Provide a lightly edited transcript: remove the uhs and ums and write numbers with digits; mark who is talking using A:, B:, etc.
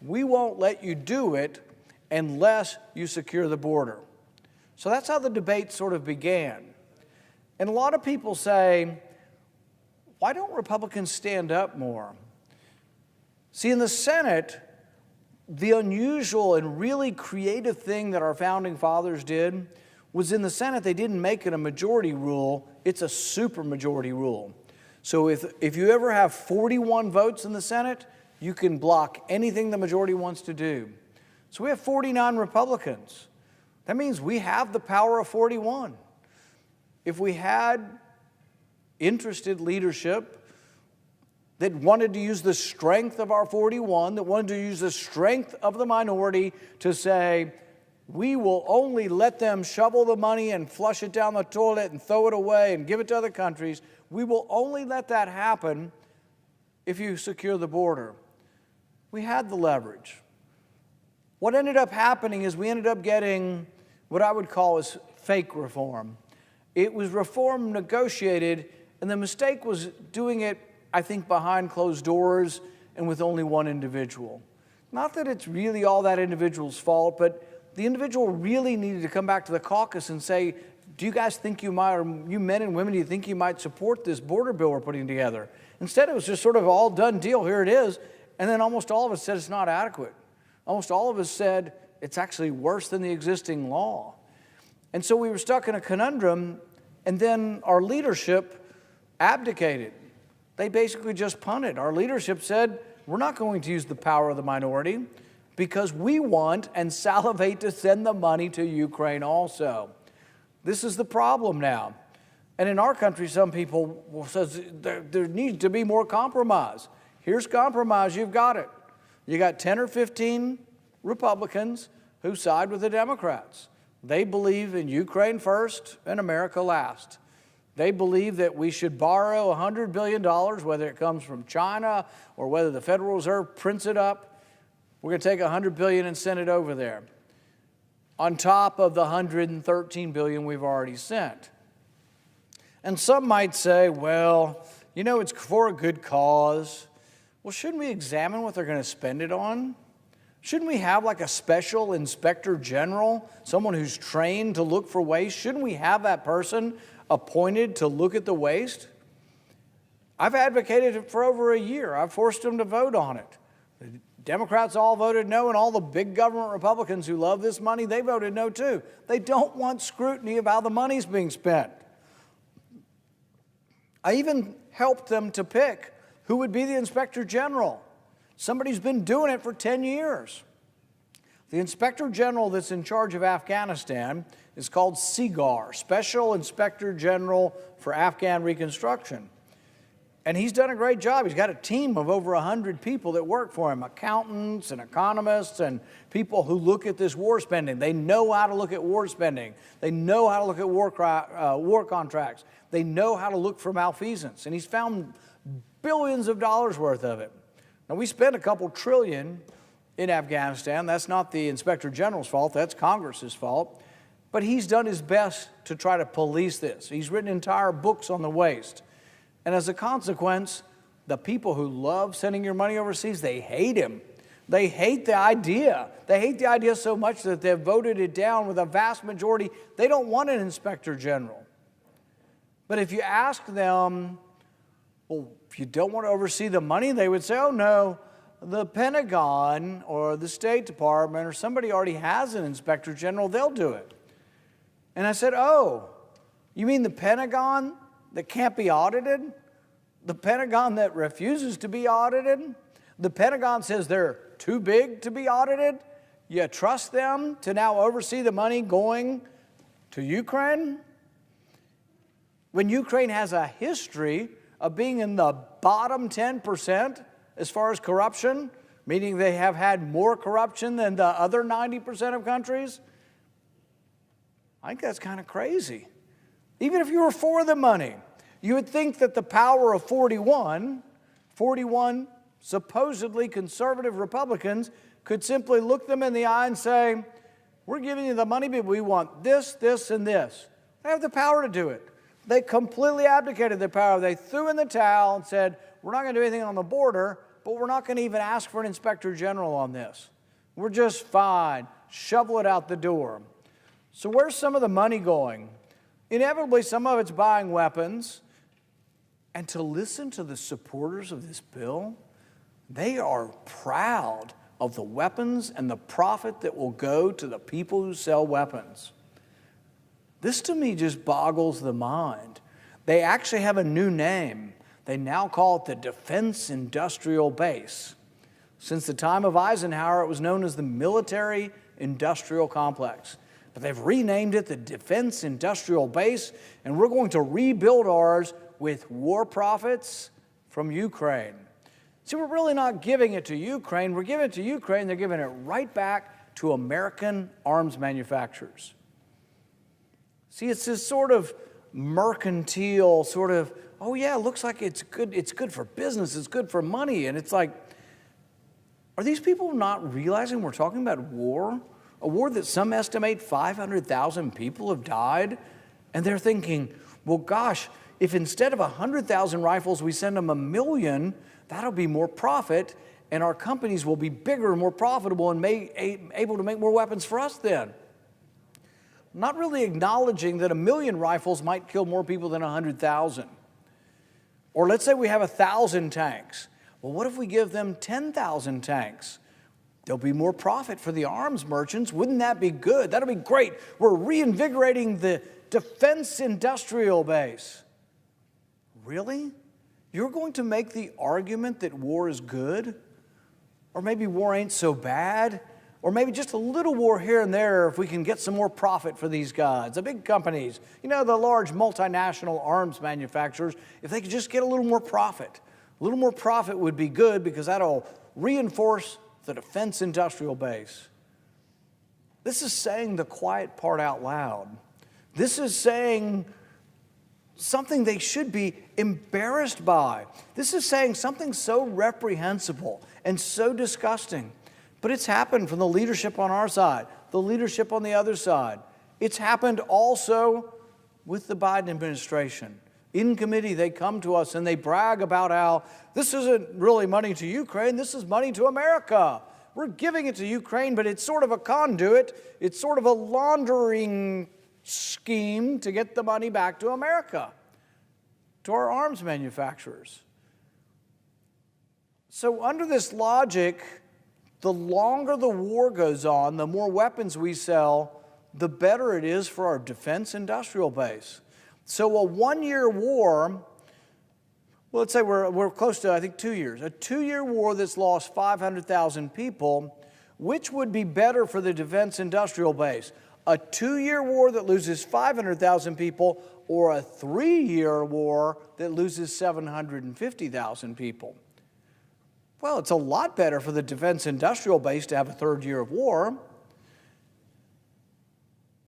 A: we won't let you do it unless you secure the border. So that's how the debate sort of began. And a lot of people say, why don't Republicans stand up more? See, in the Senate, the unusual and really creative thing that our founding fathers did was in the Senate, they didn't make it a majority rule, it's a supermajority rule. So if you ever have 41 votes in the Senate, you can block anything the majority wants to do. So we have 49 Republicans. That means we have the power of 41. If we had interested leadership that wanted to use the strength of our 41, that wanted to use the strength of the minority to say, we will only let them shovel the money and flush it down the toilet and throw it away and give it to other countries. We will only let that happen if you secure the border. We had the leverage. What ended up happening is we ended up getting what I would call as fake reform. It was reform negotiated, and the mistake was doing it, I think, behind closed doors and with only one individual. Not that it's really all that individual's fault, but the individual really needed to come back to the caucus and say, do you guys think you might, or you men and women, do you think you might support this border bill we're putting together? Instead, it was just sort of all done deal, here it is, and then almost all of us said it's not adequate. Almost all of us said it's actually worse than the existing law. And so we were stuck in a conundrum, and then our leadership abdicated. They basically just punted. Our leadership said, we're not going to use the power of the minority because we want and salivate to send the money to Ukraine also. This is the problem now. And in our country, some people will say there needs to be more compromise. Here's compromise, you've got it. You got 10 or 15 Republicans who side with the Democrats. They believe in Ukraine first and America last. They believe that we should borrow $100 billion, whether it comes from China or whether the Federal Reserve prints it up. We're going to take $100 billion and send it over there, on top of the $113 billion we've already sent. And some might say, well, you know, it's for a good cause. Well, shouldn't we examine what they're going to spend it on? Shouldn't we have like a special inspector general, someone who's trained to look for waste? Shouldn't we have that person appointed to look at the waste? I've advocated it for over a year. I've forced them to vote on it. The Democrats all voted no, and all the big government Republicans who love this money, they voted no too. They don't want scrutiny of how the money's being spent. I even helped them to pick who would be the inspector general. Somebody who's been doing it for 10 years. The inspector general that's in charge of Afghanistan is called SIGAR, Special Inspector General for Afghan Reconstruction. And he's done a great job. He's got a team of over 100 people that work for him, accountants and economists and people who look at this war spending. They know how to look at war spending. They know how to look at war contracts. They know how to look for malfeasance. And he's found billions of dollars worth of it. Now, we spent a couple trillion in Afghanistan. That's not the Inspector General's fault. That's Congress's fault. But he's done his best to try to police this. He's written entire books on the waste. And as a consequence, the people who love sending your money overseas, they hate him. They hate the idea. They hate the idea so much that they've voted it down with a vast majority. They don't want an inspector general. But if you ask them, well, if you don't want to oversee the money, they would say, oh, no, the Pentagon or the State Department or somebody already has an inspector general. They'll do it. And I said, oh, you mean the Pentagon that can't be audited? The Pentagon that refuses to be audited? The Pentagon says they're too big to be audited? You trust them to now oversee the money going to Ukraine? When Ukraine has a history of being in the bottom 10% as far as corruption, meaning they have had more corruption than the other 90% of countries, I think that's kind of crazy. Even if you were for the money, you would think that the power of 41 supposedly conservative Republicans could simply look them in the eye and say, we're giving you the money, but we want this, this, and this. They have the power to do it. They completely abdicated their power. They threw in the towel and said, we're not going to do anything on the border, but we're not going to even ask for an inspector general on this. We're just fine. Shovel it out the door. So where's some of the money going? Inevitably, some of it's buying weapons. And to listen to the supporters of this bill, they are proud of the weapons and the profit that will go to the people who sell weapons. This to me just boggles the mind. They actually have a new name. They now call it the Defense Industrial Base. Since the time of Eisenhower, it was known as the Military Industrial Complex. But they've renamed it the Defense Industrial Base, and we're going to rebuild ours with war profits from Ukraine. See, we're really not giving it to Ukraine. We're giving it to Ukraine. They're giving it right back to American arms manufacturers. See, it's this sort of mercantile sort of, oh yeah, it looks like it's good for business, it's good for money. And it's like, are these people not realizing we're talking about war? A war that some estimate 500,000 people have died? And they're thinking, well, gosh, if instead of 100,000 rifles, we send them 1 million, that'll be more profit, and our companies will be bigger and more profitable and able to make more weapons for us then. Not really acknowledging that 1 million rifles might kill more people than 100,000. Or let's say we have 1,000 tanks. Well, what if we give them 10,000 tanks? There'll be more profit for the arms merchants. Wouldn't that be good? That'll be great. We're reinvigorating the defense industrial base. Really? You're going to make the argument that war is good? Or maybe war ain't so bad? Or maybe just a little war here and there if we can get some more profit for these guys, the big companies, you know, the large multinational arms manufacturers, if they could just get a little more profit. A little more profit would be good because that'll reinforce the defense industrial base. This is saying the quiet part out loud. This is saying something they should be embarrassed by. This is saying something so reprehensible and so disgusting. But it's happened from the leadership on our side, the leadership on the other side. It's happened also with the Biden administration. In committee, they come to us and they brag about how this isn't really money to Ukraine, this is money to America. We're giving it to Ukraine, but it's sort of a conduit. It's sort of a laundering scheme to get the money back to America, to our arms manufacturers. So under this logic, the longer the war goes on, the more weapons we sell, the better it is for our defense industrial base. So a one-year war, well, let's say we're close to, I think, 2 years. A 2-year war that's lost 500,000 people, which would be better for the defense industrial base? A 2-year war that loses 500,000 people or a 3-year war that loses 750,000 people? Well, it's a lot better for the defense industrial base to have a 3rd year of war.